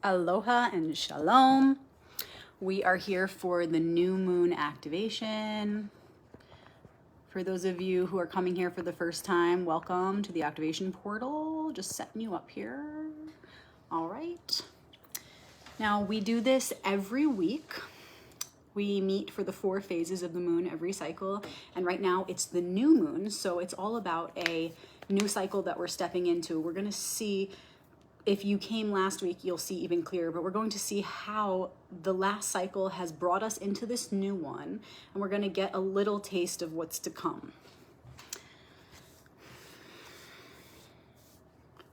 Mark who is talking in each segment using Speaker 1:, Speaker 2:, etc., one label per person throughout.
Speaker 1: Aloha and shalom. We are here for the new moon activation. For those of you who are coming here for the first time, welcome to the activation portal. Just setting you up here. All right. Now we do this every week. We meet for the 4 phases of the moon every cycle. And right now it's the new moon. So it's all about a new cycle that we're stepping into. We're going to see, if you came last week, you'll see even clearer, but we're going to see how the last cycle has brought us into this new one, and we're going to get a little taste of what's to come.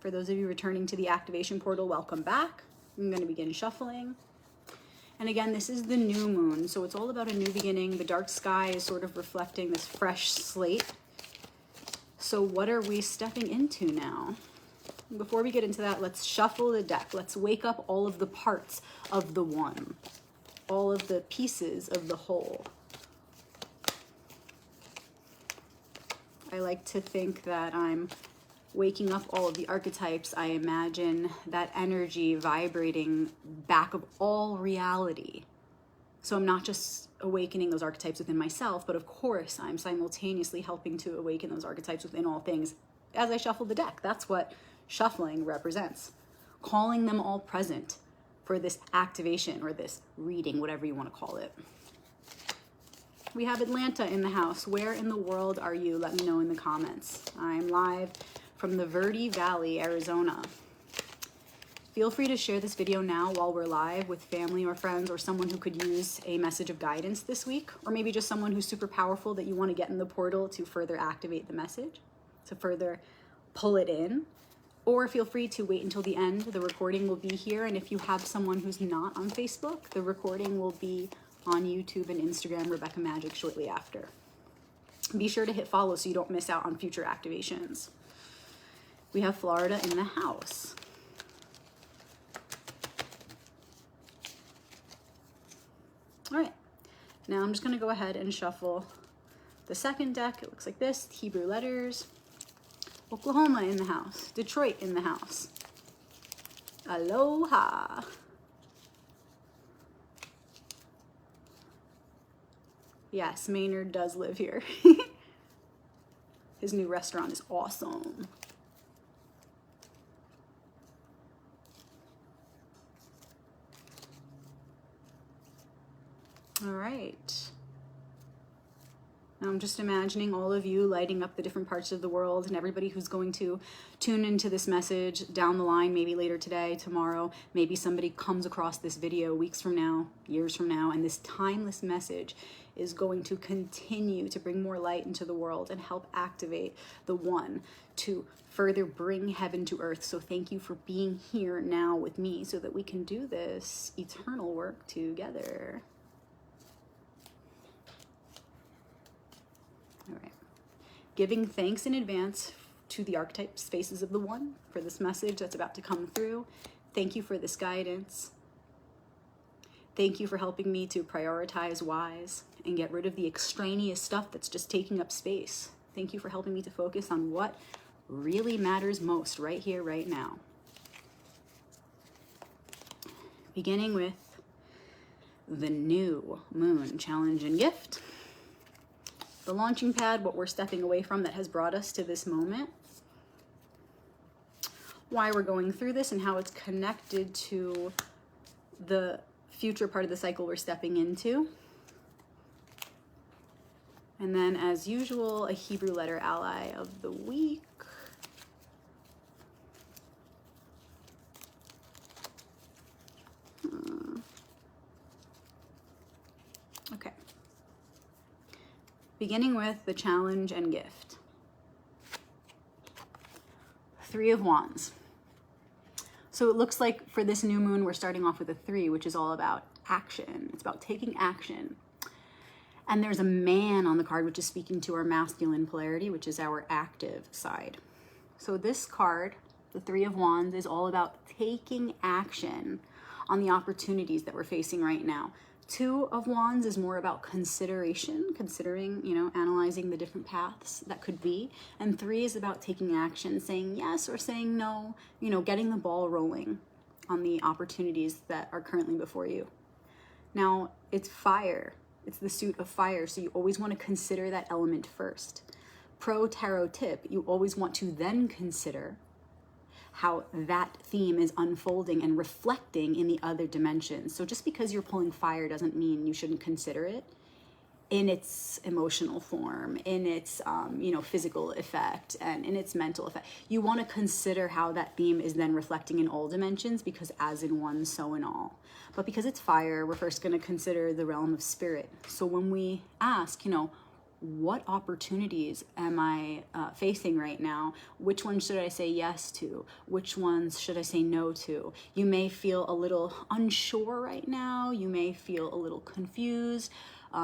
Speaker 1: For those of you returning to the activation portal, welcome back. I'm going to begin shuffling. And again, this is the new moon, so it's all about a new beginning. The dark sky is sort of reflecting this fresh slate. So what are we stepping into now? Before we get into that, let's shuffle the deck. Let's wake up all of the parts of the one, all of the pieces of the whole. I like to think that I'm waking up all of the archetypes. I imagine that energy vibrating back of all reality. So I'm not just awakening those archetypes within myself, but of course I'm simultaneously helping to awaken those archetypes within all things as I shuffle the deck. That's what shuffling represents, calling them all present for this activation or this reading, whatever you want to call it. We have Atlanta in the house. Where in the world are you? Let me know in the comments. I'm live from the Verde Valley, Arizona. Feel free to share this video now while we're live with family or friends or someone who could use a message of guidance this week, or maybe just someone who's super powerful that you want to get in the portal to further activate the message, to further pull it in. Or feel free to wait until the end. The recording will be here. And if you have someone who's not on Facebook, the recording will be on YouTube and Instagram, Rebecca Magic, shortly after. Be sure to hit follow so you don't miss out on future activations. We have Florida in the house. All right. Now I'm just going to go ahead and shuffle the second deck. It looks like this, Hebrew letters. Oklahoma in the house. Detroit in the house. Aloha. Yes, Maynard does live here. His new restaurant is awesome. All right. I'm just imagining all of you lighting up the different parts of the world, and everybody who's going to tune into this message down the line, maybe later today, tomorrow, maybe somebody comes across this video weeks from now, years from now, and this timeless message is going to continue to bring more light into the world and help activate the one to further bring heaven to earth. So thank you for being here now with me so that we can do this eternal work together. All right. Giving thanks in advance to the archetype spaces of the one for this message that's about to come through. Thank you for this guidance. Thank you for helping me to prioritize wise and get rid of the extraneous stuff that's just taking up space. Thank you for helping me to focus on what really matters most right here, right now. Beginning with the new moon challenge and gift. The launching pad, what we're stepping away from that has brought us to this moment, why we're going through this and how it's connected to the future part of the cycle we're stepping into. And then, as usual, a Hebrew letter ally of the week. Okay. Beginning with the challenge and gift. 3 of Wands. So it looks like for this new moon, we're starting off with a 3, which is all about action. It's about taking action. And there's a man on the card, which is speaking to our masculine polarity, which is our active side. So this card, the 3 of Wands, is all about taking action on the opportunities that we're facing right now. 2 of Wands is more about consideration, considering, analyzing the different paths that could be. And 3 is about taking action, saying yes or saying no, getting the ball rolling on the opportunities that are currently before you. Now, it's fire. It's the suit of fire, so you always want to consider that element first. Pro tarot tip, you always want to then consider how that theme is unfolding and reflecting in the other dimensions. So just because you're pulling fire doesn't mean you shouldn't consider it in its emotional form, in its physical effect, and in its mental effect. You want to consider how that theme is then reflecting in all dimensions, because as in one, so in all. But because it's fire, we're first going to consider the realm of spirit. So when we ask, what opportunities am I facing right now? Which ones should I say yes to? Which ones should I say no to? You may feel a little unsure right now. You may feel a little confused.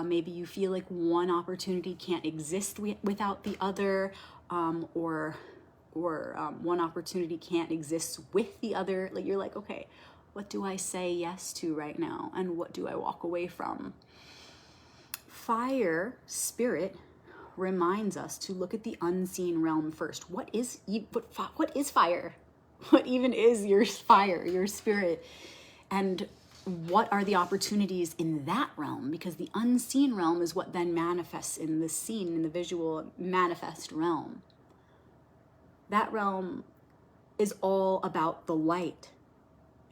Speaker 1: Maybe you feel like one opportunity can't exist without the other, or one opportunity can't exist with the other. Like, you're like, okay, what do I say yes to right now? And what do I walk away from? Fire, spirit, reminds us to look at the unseen realm first. What is fire? What even is your fire, your spirit? And what are the opportunities in that realm? Because the unseen realm is what then manifests in the seen, in the visual manifest realm. That realm is all about the light.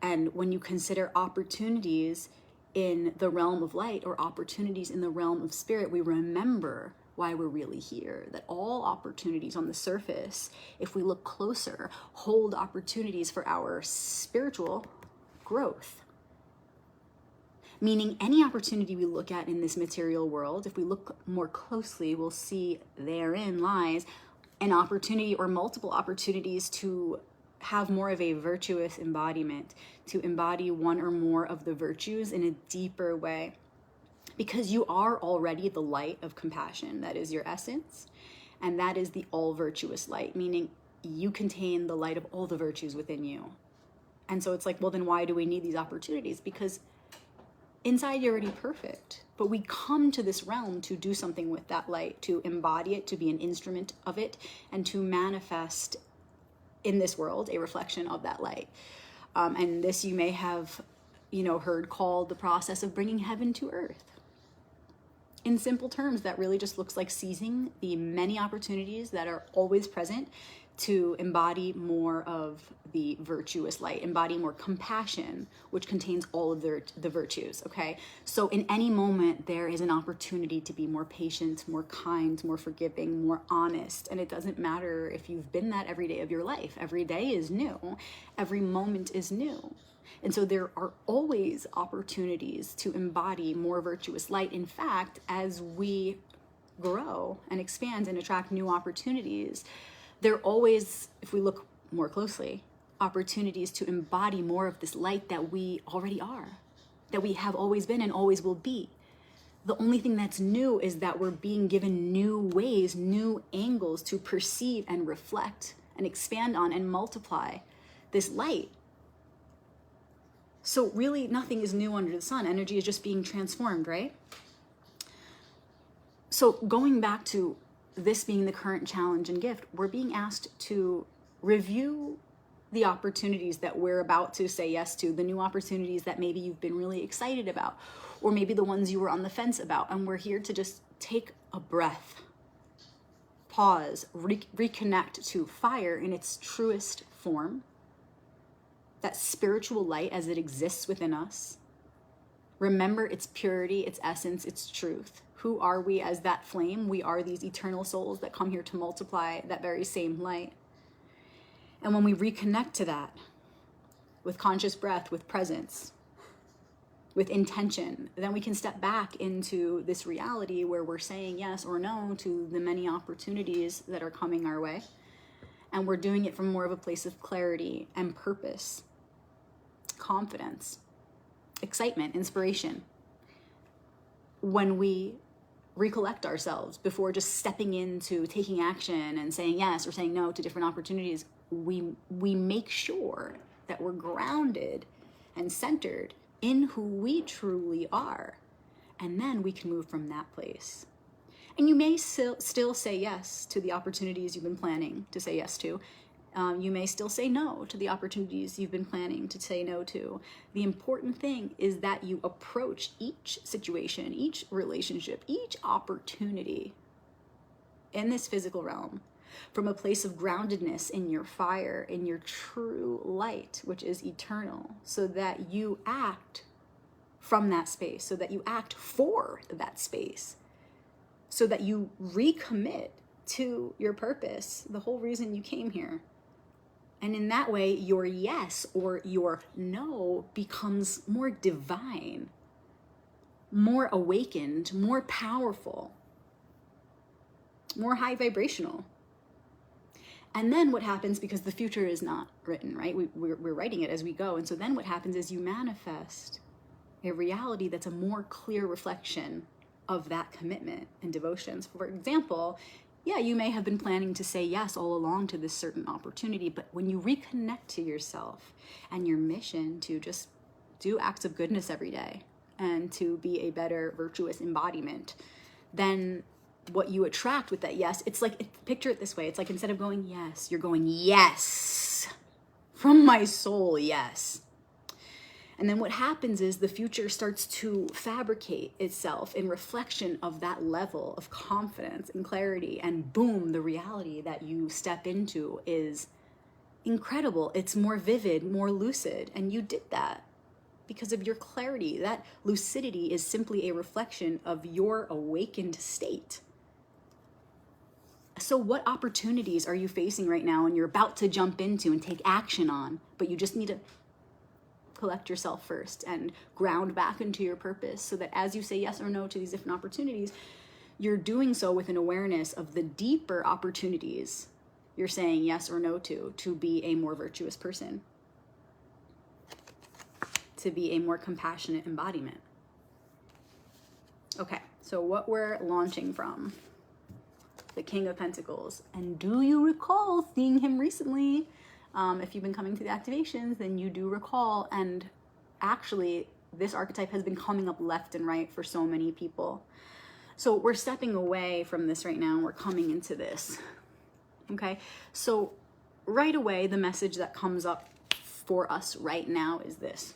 Speaker 1: And when you consider opportunities in the realm of light or opportunities in the realm of spirit, we remember why we're really here. That all opportunities on the surface, if we look closer, hold opportunities for our spiritual growth. Meaning any opportunity we look at in this material world, if we look more closely, we'll see therein lies an opportunity or multiple opportunities to have more of a virtuous embodiment, to embody one or more of the virtues in a deeper way. Because you are already the light of compassion. That is your essence. And that is the all virtuous light, meaning you contain the light of all the virtues within you. And so it's like, well, then why do we need these opportunities? Because inside you're already perfect, but we come to this realm to do something with that light, to embody it, to be an instrument of it, and to manifest in this world a reflection of that light. And this you may have, heard called the process of bringing heaven to earth. In simple terms, that really just looks like seizing the many opportunities that are always present to embody more of the virtuous light, embody more compassion, which contains all of the virtues, okay? So in any moment, there is an opportunity to be more patient, more kind, more forgiving, more honest. And it doesn't matter if you've been that every day of your life. Every day is new. Every moment is new. And so there are always opportunities to embody more virtuous light. In fact, as we grow and expand and attract new opportunities, there are always, if we look more closely, opportunities to embody more of this light that we already are, that we have always been and always will be. The only thing that's new is that we're being given new ways, new angles to perceive and reflect and expand on and multiply this light. So really nothing is new under the sun. Energy is just being transformed, right? So going back to this being the current challenge and gift, we're being asked to review the opportunities that we're about to say yes to, the new opportunities that maybe you've been really excited about, or maybe the ones you were on the fence about. And we're here to just take a breath, pause, reconnect to fire in its truest form, that spiritual light as it exists within us. Remember its purity, its essence, its truth. Who are we as that flame? We are these eternal souls that come here to multiply that very same light. And when we reconnect to that with conscious breath, with presence, with intention, then we can step back into this reality where we're saying yes or no to the many opportunities that are coming our way. And we're doing it from more of a place of clarity and purpose, confidence, excitement, inspiration. When we recollect ourselves before just stepping into taking action and saying yes or saying no to different opportunities, we make sure that we're grounded and centered in who we truly are. And then we can move from that place. And you may still say yes to the opportunities you've been planning to say yes to. You may still say no to the opportunities you've been planning to say no to. The important thing is that you approach each situation, each relationship, each opportunity in this physical realm from a place of groundedness in your fire, in your true light, which is eternal, so that you act from that space, so that you act for that space, so that you recommit to your purpose, the whole reason you came here. And in that way, your yes or your no becomes more divine, more awakened, more powerful, more high vibrational. And then what happens, because the future is not written, right? We're writing it as we go. And so then what happens is you manifest a reality that's a more clear reflection of that commitment and devotions. For example, yeah, you may have been planning to say yes all along to this certain opportunity, but when you reconnect to yourself and your mission to just do acts of goodness every day and to be a better virtuous embodiment, then what you attract with that yes, it's like, picture it this way. It's like instead of going yes, you're going yes, from my soul, yes. And then what happens is the future starts to fabricate itself in reflection of that level of confidence and clarity. And boom, the reality that you step into is incredible. It's more vivid, more lucid. And you did that because of your clarity. That lucidity is simply a reflection of your awakened state. So what opportunities are you facing right now and you're about to jump into and take action on, but you just need to collect yourself first and ground back into your purpose, so that as you say yes or no to these different opportunities, you're doing so with an awareness of the deeper opportunities you're saying yes or no to be a more virtuous person, to be a more compassionate embodiment. Okay, so what we're launching from, the King of Pentacles. And do you recall seeing him recently? If you've been coming to the activations, then you do recall. And actually, this archetype has been coming up left and right for so many people. So we're stepping away from this right now, and we're coming into this. Okay, so right away, the message that comes up for us right now is this.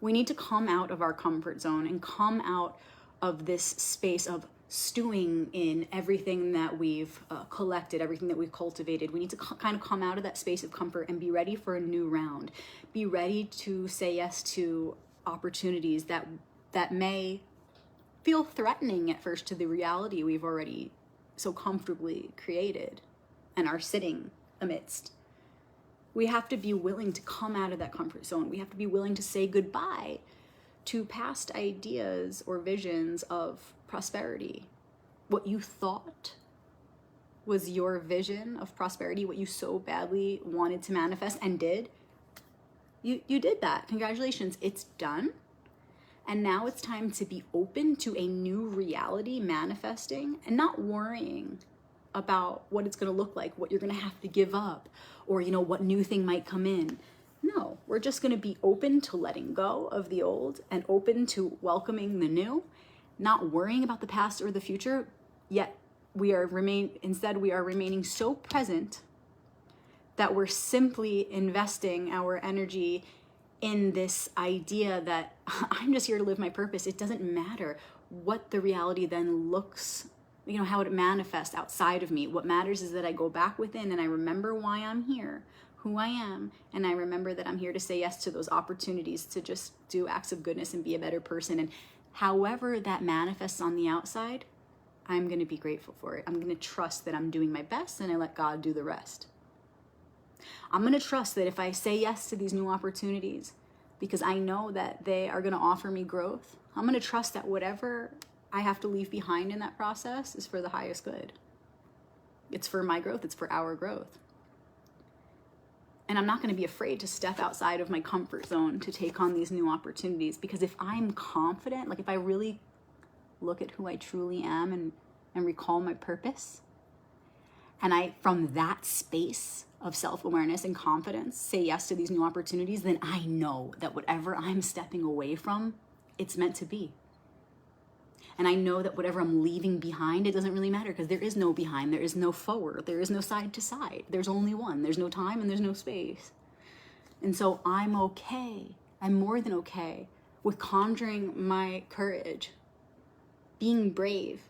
Speaker 1: We need to come out of our comfort zone and come out of this space of stewing in everything that we've collected, everything that we've cultivated. We need to kind of come out of that space of comfort and be ready for a new round. Be ready to say yes to opportunities that may feel threatening at first to the reality we've already so comfortably created and are sitting amidst. We have to be willing to come out of that comfort zone. We have to be willing to say goodbye to past ideas or visions of prosperity. What you thought was your vision of prosperity, what you so badly wanted to manifest and did, you did that. Congratulations, it's done. And now it's time to be open to a new reality manifesting and not worrying about what it's going to look like, what you're going to have to give up, or what new thing might come in. No, we're just going to be open to letting go of the old and open to welcoming the new, not worrying about the past or the future, yet we are remaining so present that we're simply investing our energy in this idea that I'm just here to live my purpose. It doesn't matter what the reality then looks, how it manifests outside of me. What matters is that I go back within and I remember why I'm here, who I am, and I remember that I'm here to say yes to those opportunities to just do acts of goodness and be a better person. And however that manifests on the outside, I'm going to be grateful for it. I'm going to trust that I'm doing my best and I let God do the rest. I'm going to trust that if I say yes to these new opportunities, because I know that they are going to offer me growth, I'm going to trust that whatever I have to leave behind in that process is for the highest good. It's for my growth. It's for our growth. And I'm not going to be afraid to step outside of my comfort zone to take on these new opportunities, because if I'm confident, like if I really look at who I truly am and recall my purpose, and I, from that space of self-awareness and confidence, say yes to these new opportunities, then I know that whatever I'm stepping away from, it's meant to be. And I know that whatever I'm leaving behind, it doesn't really matter, because there is no behind, there is no forward, there is no side to side. There's only one. There's no time and there's no space. And so I'm okay. I'm more than okay with conjuring my courage, being brave,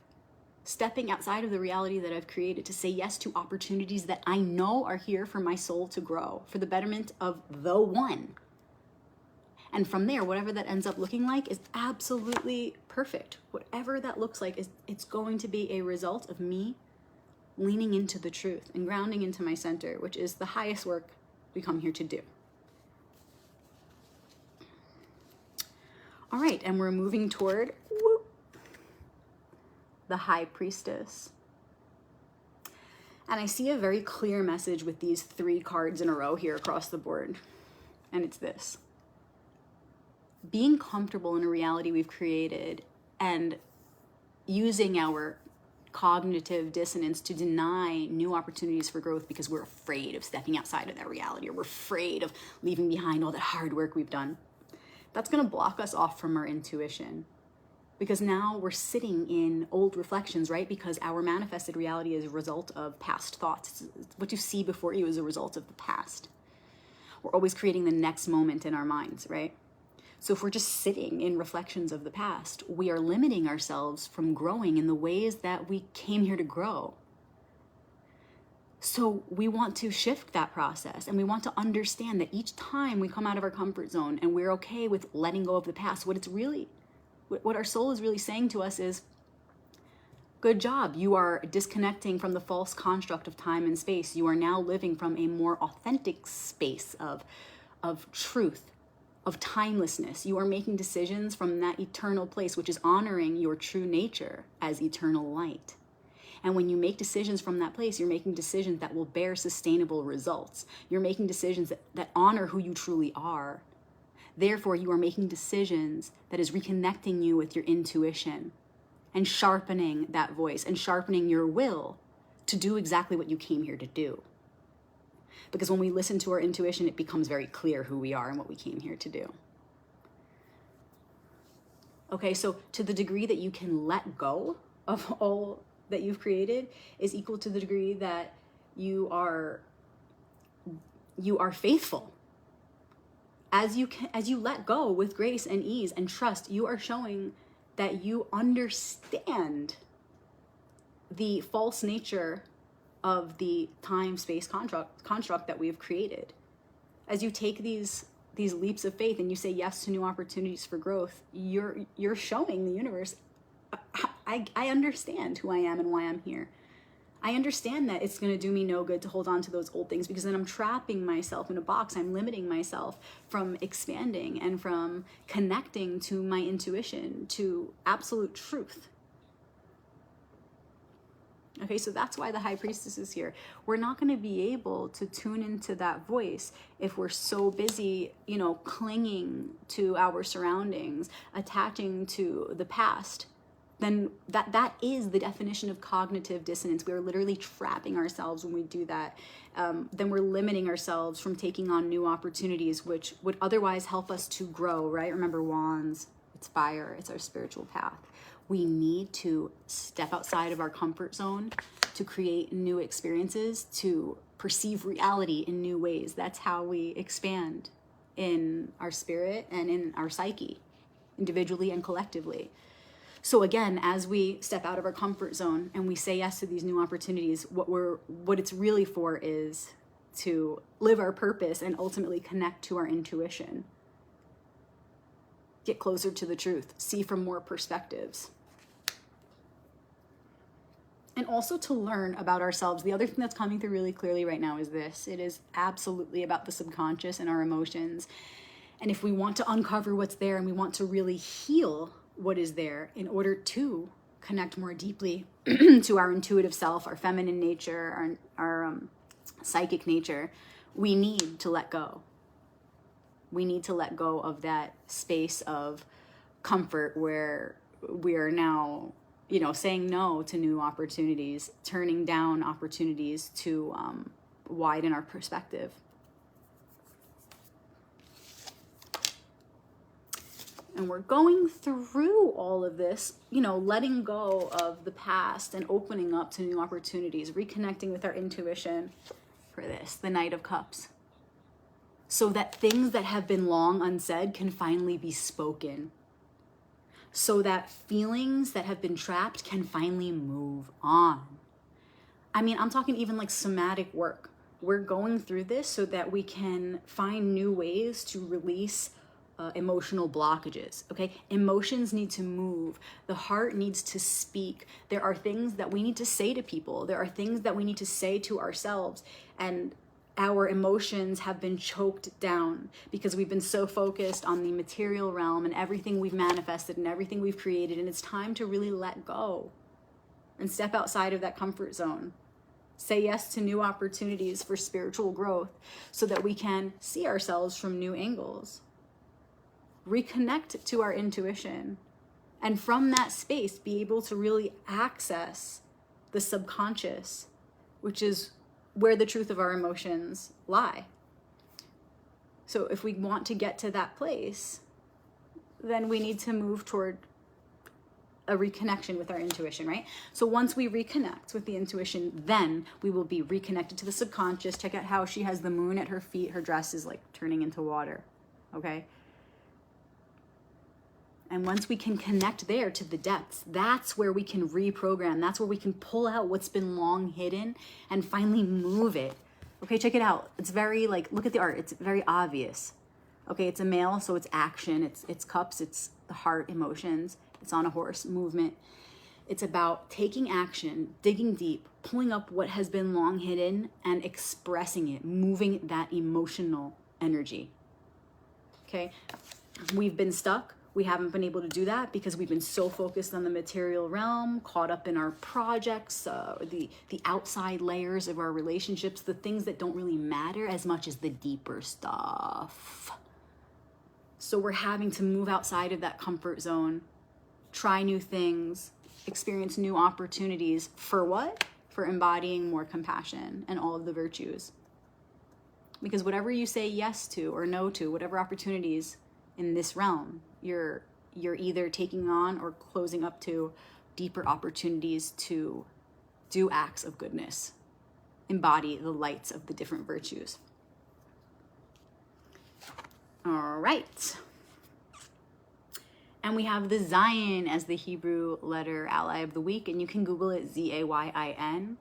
Speaker 1: stepping outside of the reality that I've created to say yes to opportunities that I know are here for my soul to grow, for the betterment of the one. And from there, whatever that ends up looking like is absolutely perfect. Whatever that looks like, it's going to be a result of me leaning into the truth and grounding into my center, which is the highest work we come here to do. All right, and we're moving toward the High Priestess. And I see a very clear message with these 3 cards in a row here across the board. And it's this: being comfortable in a reality we've created and using our cognitive dissonance to deny new opportunities for growth because we're afraid of stepping outside of that reality, or we're afraid of leaving behind all that hard work we've done. That's going to block us off from our intuition. Because now we're sitting in old reflections, right? Because our manifested reality is a result of past thoughts. It's what you see before you is a result of the past. We're always creating the next moment in our minds, right? So if we're just sitting in reflections of the past, we are limiting ourselves from growing in the ways that we came here to grow. So we want to shift that process, and we want to understand that each time we come out of our comfort zone and we're okay with letting go of the past, what our soul is really saying to us is, good job. You are disconnecting from the false construct of time and space. You are now living from a more authentic space of truth, of timelessness. You are making decisions from that eternal place, which is honoring your true nature as eternal light. And when you make decisions from that place, you're making decisions that will bear sustainable results. You're making decisions that honor who you truly are. Therefore, you are making decisions that is reconnecting you with your intuition and sharpening that voice and sharpening your will to do exactly what you came here to do. Because when we listen to our intuition, it becomes very clear who we are and what we came here to do. Okay, so to the degree that you can let go of all that you've created is equal to the degree that you are faithful. As you let go with grace and ease and trust, you are showing that you understand the false nature of the time-space construct that we have created. As you take these leaps of faith and you say yes to new opportunities for growth, you're showing the universe, I understand who I am and why I'm here. I understand that it's going to do me no good to hold on to those old things, because then I'm trapping myself in a box. I'm limiting myself from expanding and from connecting to my intuition, to absolute truth. Okay, so that's why the High Priestess is here. We're not going to be able to tune into that voice if we're so busy, clinging to our surroundings, attaching to the past. Then that is the definition of cognitive dissonance. We are literally trapping ourselves when we do that. Then we're limiting ourselves from taking on new opportunities, which would otherwise help us to grow, right? Remember, wands, it's fire, it's our spiritual path. We need to step outside of our comfort zone to create new experiences, to perceive reality in new ways. That's how we expand in our spirit and in our psyche, individually and collectively. So again, as we step out of our comfort zone and we say yes to these new opportunities, what it's really for is to live our purpose and ultimately connect to our intuition. Get closer to the truth, see from more perspectives. And also to learn about ourselves. The other thing that's coming through really clearly right now is this. It is absolutely about the subconscious and our emotions. And if we want to uncover what's there and we want to really heal what is there in order to connect more deeply to our intuitive self, our feminine nature, our psychic nature, we need to let go. We need to let go of that space of comfort where we are now, saying no to new opportunities, turning down opportunities to widen our perspective. And we're going through all of this, you know, letting go of the past and opening up to new opportunities, reconnecting with our intuition for this, the Knight of Cups. So that things that have been long unsaid can finally be spoken. So that feelings that have been trapped can finally move on. I mean, I'm talking even like somatic work. We're going through this so that we can find new ways to release emotional blockages, okay? Emotions need to move. The heart needs to speak. There are things that we need to say to people. There are things that we need to say to ourselves. And our emotions have been choked down because we've been so focused on the material realm and everything we've manifested and everything we've created. And it's time to really let go and step outside of that comfort zone. Say yes to new opportunities for spiritual growth so that we can see ourselves from new angles. Reconnect to our intuition. And from that space, be able to really access the subconscious, which is where the truth of our emotions lie. So if we want to get to that place, then we need to move toward a reconnection with our intuition, right? So once we reconnect with the intuition, then we will be reconnected to the subconscious. Check out how she has the moon at her feet. Her dress is like turning into water, okay? And once we can connect there to the depths, that's where we can reprogram. That's where we can pull out what's been long hidden and finally move it. Okay, check it out. It's very like, look at the art. It's very obvious. Okay, it's a male, so it's action. It's cups. It's the heart, emotions. It's on a horse, movement. It's about taking action, digging deep, pulling up what has been long hidden and expressing it, moving that emotional energy. Okay, we've been stuck. We haven't been able to do that because we've been so focused on the material realm, caught up in our projects, the outside layers of our relationships, the things that don't really matter as much as the deeper stuff. So we're having to move outside of that comfort zone, try new things, experience new opportunities. For what? For embodying more compassion and all of the virtues. Because whatever you say yes to or no to, whatever opportunities in this realm, you're either taking on or closing up to deeper opportunities to do acts of goodness, embody the lights of the different virtues. All right. And we have the Zayin as the Hebrew letter ally of the week, and you can Google it, Zayin.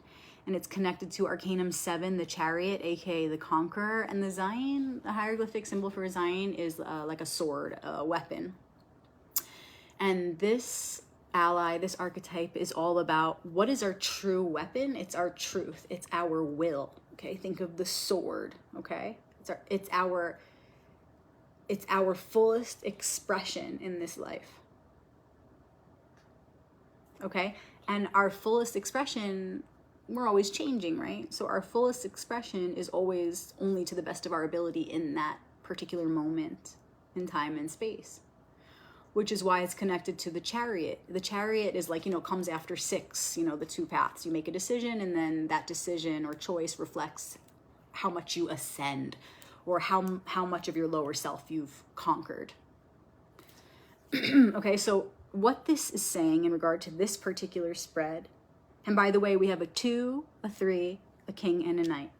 Speaker 1: And it's connected to Arcanum 7, the Chariot, aka the Conqueror. And the Zayin, the hieroglyphic symbol for Zayin, is like a sword, a weapon. And this ally, this archetype, is all about what is our true weapon? It's our truth. It's our will. Okay, think of the sword. Okay, it's our fullest expression in this life. Okay, and our fullest expression, we're always changing, right? So our fullest expression is always only to the best of our ability in that particular moment in time and space, which is why it's connected to the Chariot. The Chariot is like, comes after 6, the 2 paths. You make a decision, and then that decision or choice reflects how much you ascend or how much of your lower self you've conquered. Okay, so what this is saying in regard to this particular spread, and by the way, we have a 2, a 3, a king, and a knight.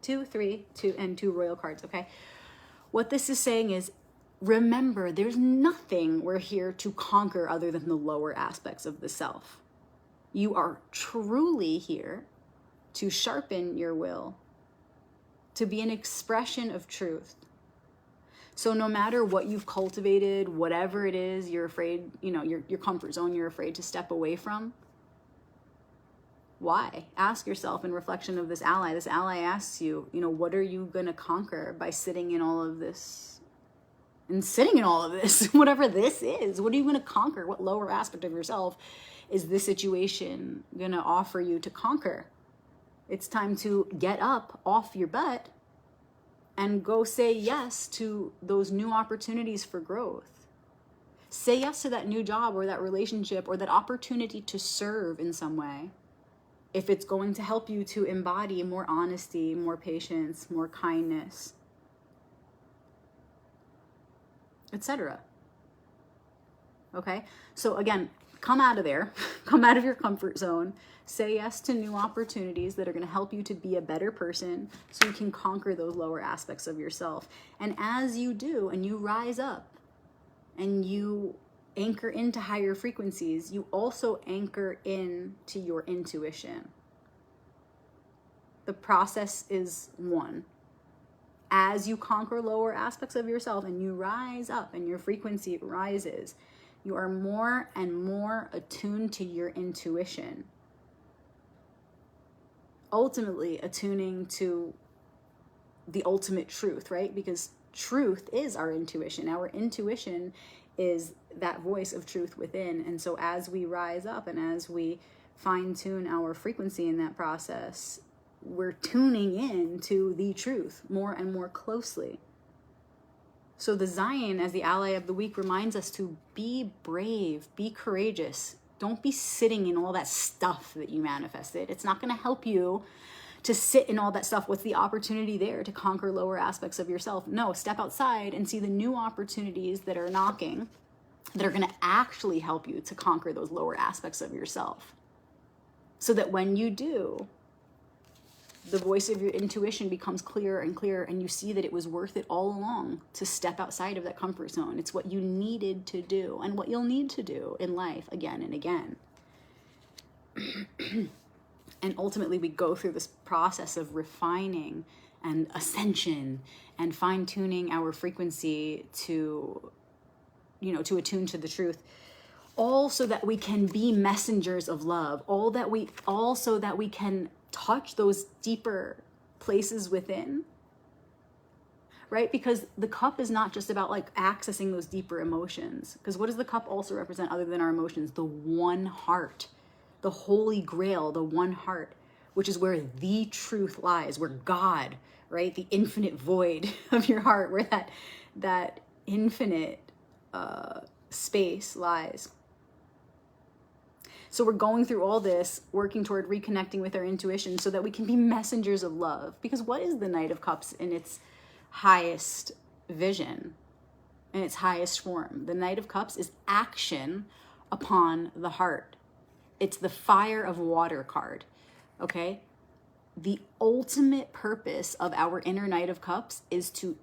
Speaker 1: 2, 3, 2, and 2 royal cards, okay? What this is saying is, remember, there's nothing we're here to conquer other than the lower aspects of the self. You are truly here to sharpen your will, to be an expression of truth. So no matter what you've cultivated, whatever it is you're afraid, your comfort zone you're afraid to step away from, why? Ask yourself in reflection of this ally. This ally asks you, what are you going to conquer by sitting in all of this? And sitting in all of this, whatever this is, what are you going to conquer? What lower aspect of yourself is this situation going to offer you to conquer? It's time to get up off your butt and go say yes to those new opportunities for growth. Say yes to that new job or that relationship or that opportunity to serve in some way. If it's going to help you to embody more honesty, more patience, more kindness, etc. Okay? So again, come out of there, come out of your comfort zone, say yes to new opportunities that are going to help you to be a better person so you can conquer those lower aspects of yourself. And as you do, and you rise up and you anchor into higher frequencies, you also anchor into your intuition. The process is one. As you conquer lower aspects of yourself and you rise up and your frequency rises, you are more and more attuned to your intuition. Ultimately attuning to the ultimate truth, right? Because truth is our intuition. Our intuition is that voice of truth within. And so as we rise up and as we fine tune our frequency in that process, we're tuning in to the truth more and more closely. So the Zion, as the ally of the week, reminds us to be brave, be courageous. Don't be sitting in all that stuff that you manifested. It's not going to help you to sit in all that stuff. What's the opportunity there to conquer lower aspects of yourself? No, step outside and see the new opportunities that are knocking, that are going to actually help you to conquer those lower aspects of yourself. So that when you do, the voice of your intuition becomes clearer and clearer, and you see that it was worth it all along to step outside of that comfort zone. It's what you needed to do and what you'll need to do in life again and again. And ultimately, we go through this process of refining and ascension and fine-tuning our frequency to, to attune to the truth, all so that we can be messengers of love, all so that we can touch those deeper places within, right? Because the cup is not just about like accessing those deeper emotions. Because what does the cup also represent other than our emotions? The one heart, the holy grail, the one heart, which is where the truth lies, where God, right? The infinite void of your heart, where that infinite space lies. So we're going through all this, working toward reconnecting with our intuition so that we can be messengers of love. Because what is the Knight of Cups in its highest vision, in its highest form? The Knight of Cups is action upon the heart. It's the fire of water card, okay? The ultimate purpose of our inner Knight of Cups is to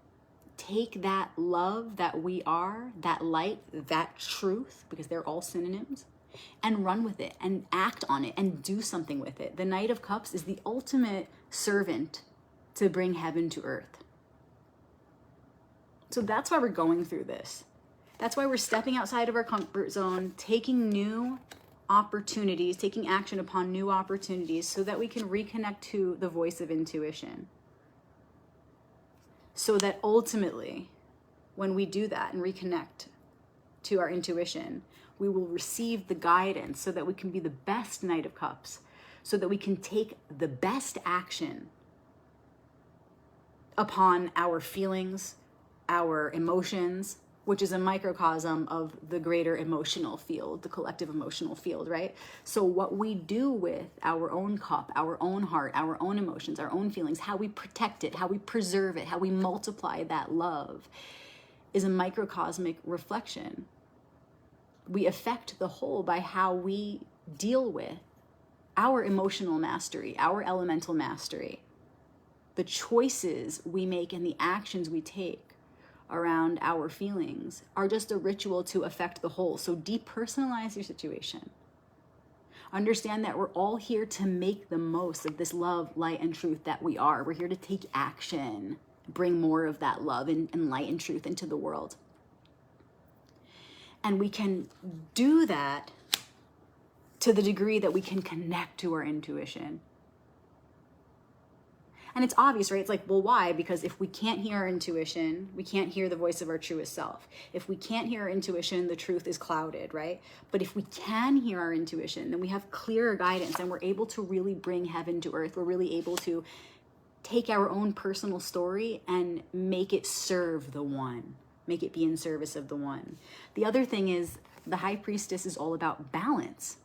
Speaker 1: take that love that we are, that light, that truth, because they're all synonyms, and run with it and act on it and do something with it. The Knight of Cups is the ultimate servant to bring heaven to earth. So that's why we're going through this. That's why we're stepping outside of our comfort zone, taking new opportunities, taking action upon new opportunities so that we can reconnect to the voice of intuition. So that ultimately, when we do that and reconnect to our intuition, we will receive the guidance so that we can be the best Knight of Cups, so that we can take the best action upon our feelings, our emotions, which is a microcosm of the greater emotional field, the collective emotional field, right? So what we do with our own cup, our own heart, our own emotions, our own feelings, how we protect it, how we preserve it, how we multiply that love is a microcosmic reflection. We affect the whole by how we deal with our emotional mastery, our elemental mastery, the choices we make and the actions we take around our feelings are just a ritual to affect the whole. So depersonalize your situation. Understand that we're all here to make the most of this love, light, and truth that we are. We're here to take action, bring more of that love and light and truth into the world. And we can do that to the degree that we can connect to our intuition. And it's obvious, right? It's like, well, why? Because if we can't hear our intuition, we can't hear the voice of our truest self. If we can't hear our intuition, the truth is clouded, right? But if we can hear our intuition, then we have clearer guidance and we're able to really bring heaven to earth. We're really able to take our own personal story and make it serve the one. Make it be in service of the one. The other thing is the High Priestess is all about balance,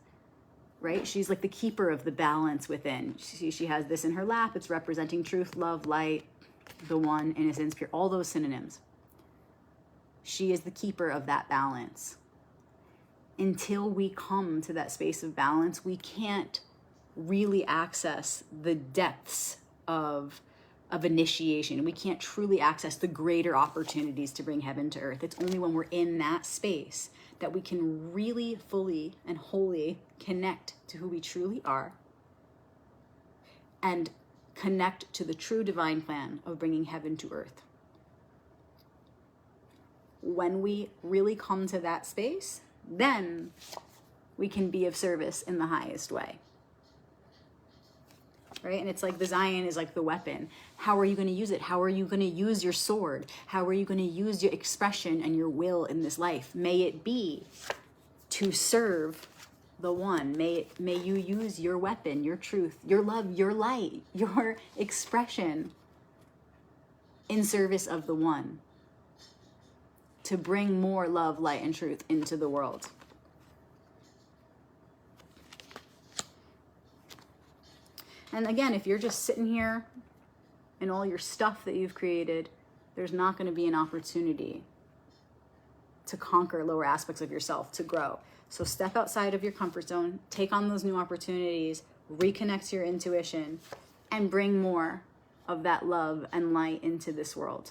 Speaker 1: right? She's like the keeper of the balance within. She has this in her lap. It's representing truth, love, light, the one, innocence, pure, all those synonyms. She is the keeper of that balance. until we come to that space of balance, we can't really access the depths of initiation. We can't truly access the greater opportunities to bring heaven to earth. It's only when we're in that space that we can really fully and wholly connect to who we truly are and connect to the true divine plan of bringing heaven to earth. When we really come to that space, then we can be of service in the highest way. Right? And it's like the Zion is like the weapon. How are you going to use it? How are you going to use your sword? How are you going to use your expression and your will in this life? May it be to serve the one. May you use your weapon, your truth, your love, your light, your expression in service of the one, to bring more love, light, and truth into the world. And again, if you're just sitting here and all your stuff that you've created, there's not going to be an opportunity to conquer lower aspects of yourself, to grow. So step outside of your comfort zone, take on those new opportunities, reconnect to your intuition, and bring more of that love and light into this world.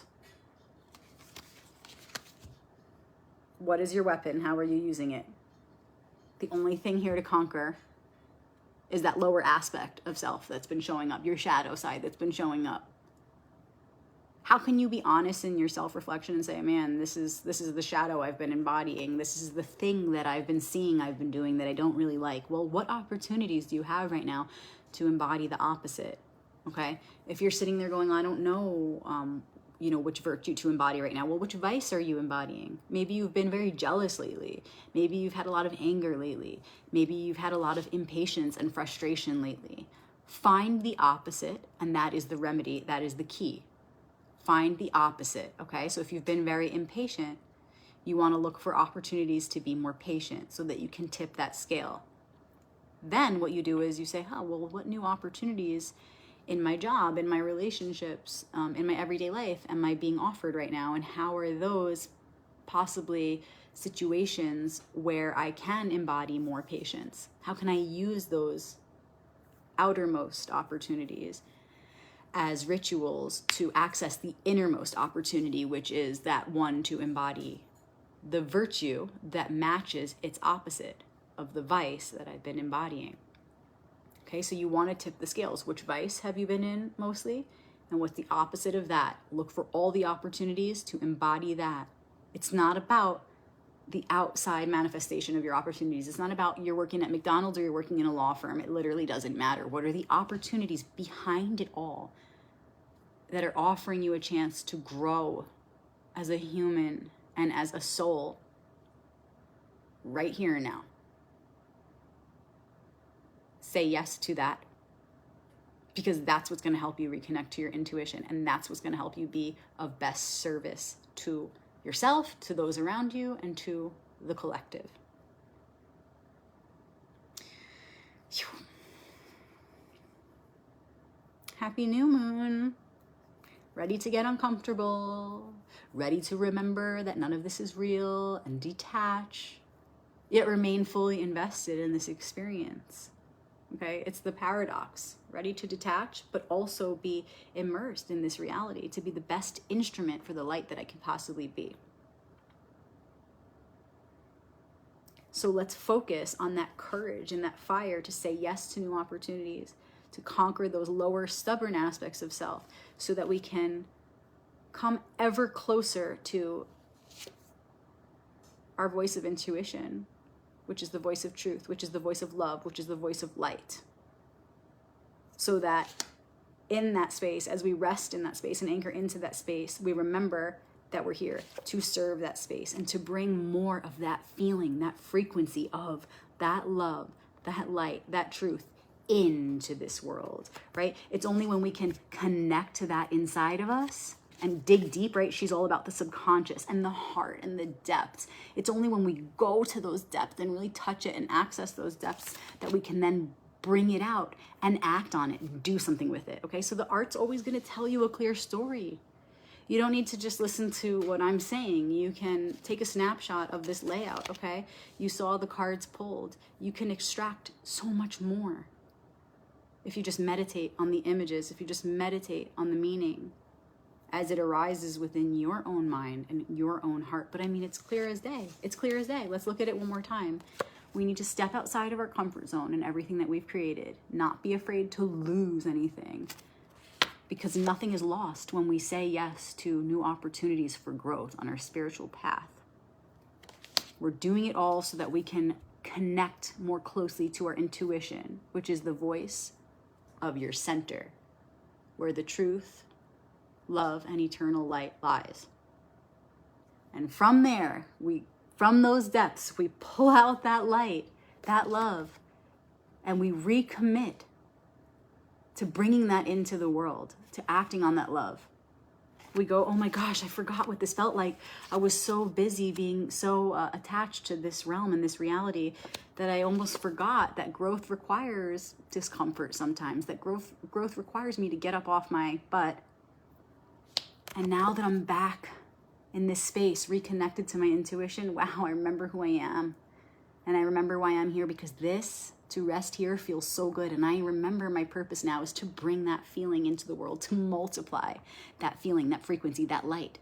Speaker 1: What is your weapon? How are you using it? The only thing here to conquer is that lower aspect of self that's been showing up, your shadow side that's been showing up. How can you be honest in your self-reflection and say, man, this is the shadow I've been embodying. This is the thing that I've been seeing, I've been doing that I don't really like. Well, what opportunities do you have right now to embody the opposite? Okay? If you're sitting there going, I don't know, which virtue to embody right now. Well, which vice are you embodying? Maybe you've been very jealous lately. Maybe you've had a lot of anger lately. Maybe you've had a lot of impatience and frustration lately. Find the opposite, and that is the remedy. That is the key. Find the opposite, okay? So if you've been very impatient, you want to look for opportunities to be more patient so that you can tip that scale. Then what you do is you say, what new opportunities in my job, in my relationships, in my everyday life am I being offered right now? And how are those possibly situations where I can embody more patience? How can I use those outermost opportunities as rituals to access the innermost opportunity, which is that one to embody the virtue that matches its opposite of the vice that I've been embodying? Okay, so you want to tip the scales. Which vice have you been in mostly? And what's the opposite of that? Look for all the opportunities to embody that. It's not about the outside manifestation of your opportunities. It's not about you're working at McDonald's or you're working in a law firm. It literally doesn't matter. What are the opportunities behind it all that are offering you a chance to grow as a human and as a soul right here and now? Say yes to that, because that's what's going to help you reconnect to your intuition, and that's what's going to help you be of best service to yourself, to those around you, and to the collective. Whew. Happy new moon. Ready to get uncomfortable, ready to remember that none of this is real and detach, yet remain fully invested in this experience. Okay, it's the paradox. Ready to detach, but also be immersed in this reality, to be the best instrument for the light that I can possibly be. So let's focus on that courage and that fire to say yes to new opportunities, to conquer those lower, stubborn aspects of self, so that we can come ever closer to our voice of intuition, which is the voice of truth, which is the voice of love, which is the voice of light. So that in that space, as we rest in that space and anchor into that space, we remember that we're here to serve that space and to bring more of that feeling, that frequency of that love, that light, that truth into this world, right? It's only when we can connect to that inside of us and dig deep, right? She's all about the subconscious and the heart and the depths. It's only when we go to those depths and really touch it and access those depths that we can then bring it out and act on it and do something with it, okay? So the art's always going to tell you a clear story. You don't need to just listen to what I'm saying. You can take a snapshot of this layout, okay? You saw the cards pulled. You can extract so much more if you just meditate on the images, if you just meditate on the meaning as it arises within your own mind and your own heart. But I mean, it's clear as day. It's clear as day. Let's look at it one more time. We need to step outside of our comfort zone and everything that we've created, not be afraid to lose anything, because nothing is lost when we say yes to new opportunities for growth on our spiritual path. We're doing it all so that we can connect more closely to our intuition, which is the voice of your center, where the truth, love, and eternal light lies. And from there, from those depths, we pull out that light, that love, and we recommit to bringing that into the world, to acting on that love. We go, oh my gosh, I forgot what this felt like. I was so busy being so attached to this realm and this reality that I almost forgot that growth requires discomfort sometimes, that growth requires me to get up off my butt. And now that I'm back in this space, reconnected to my intuition, wow, I remember who I am. And I remember why I'm here, because to rest here feels so good. And I remember my purpose now is to bring that feeling into the world, to multiply that feeling, that frequency, that light,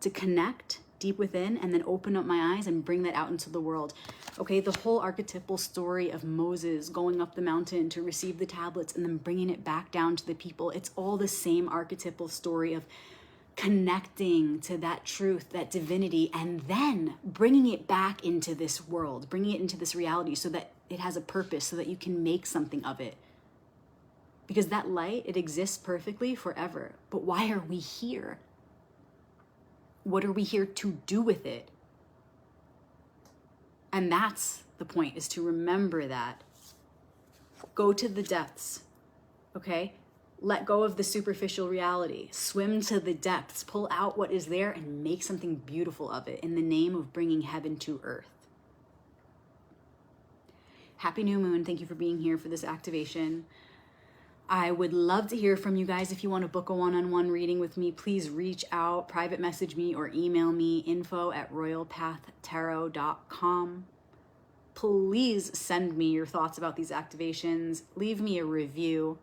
Speaker 1: to connect deep within and then open up my eyes and bring that out into the world. Okay, the whole archetypal story of Moses going up the mountain to receive the tablets and then bringing it back down to the people, it's all the same archetypal story of connecting to that truth, that divinity, and then bringing it back into this world, bringing it into this reality so that it has a purpose, so that you can make something of it. Because that light, it exists perfectly forever. But why are we here? What are we here to do with it? And that's the point, is to remember that. Go to the depths, okay? Let go of the superficial reality. Swim to the depths. Pull out what is there and make something beautiful of it in the name of bringing heaven to earth. Happy new moon. Thank you for being here for this activation. I would love to hear from you guys. If you want to book a one-on-one reading with me, please reach out, private message me, or email me, info@royalpathtarot.com. Please send me your thoughts about these activations. Leave me a review.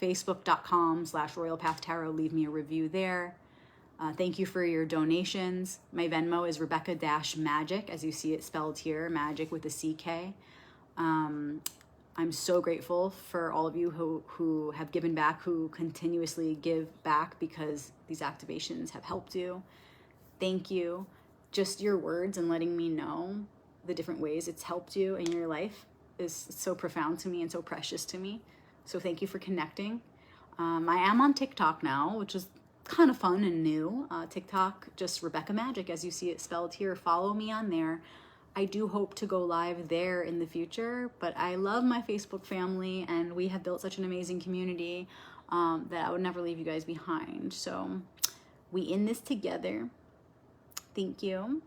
Speaker 1: Facebook.com/royalpathtarot. Leave me a review there. Thank you for your donations. My Venmo is Rebecca-Magic, as you see it spelled here, magic with a CK. I'm so grateful for all of you who have given back, who continuously give back, because these activations have helped you. Thank you. Just your words and letting me know the different ways it's helped you in your life is so profound to me and so precious to me. So thank you for connecting. I am on TikTok now, which is kind of fun and new. TikTok, just Rebecca Magic, as you see it spelled here. Follow me on there. I do hope to go live there in the future, but I love my Facebook family, and we have built such an amazing community that I would never leave you guys behind. So we in this together. Thank you.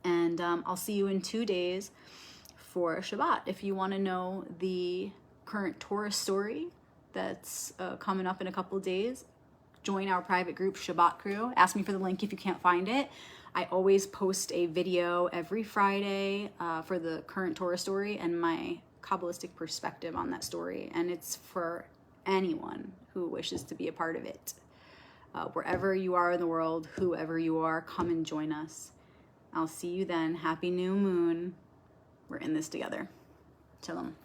Speaker 1: And I'll see you in 2 days for Shabbat. If you want to know the current Taurus story that's coming up in a couple of days, join our private group, Shabbat Crew. Ask me for the link if you can't find it. I always post a video every Friday for the current Taurus story and my Kabbalistic perspective on that story. And it's for anyone who wishes to be a part of it. Wherever you are in the world, whoever you are, come and join us. I'll see you then. Happy new moon. We're in this together. Shalom.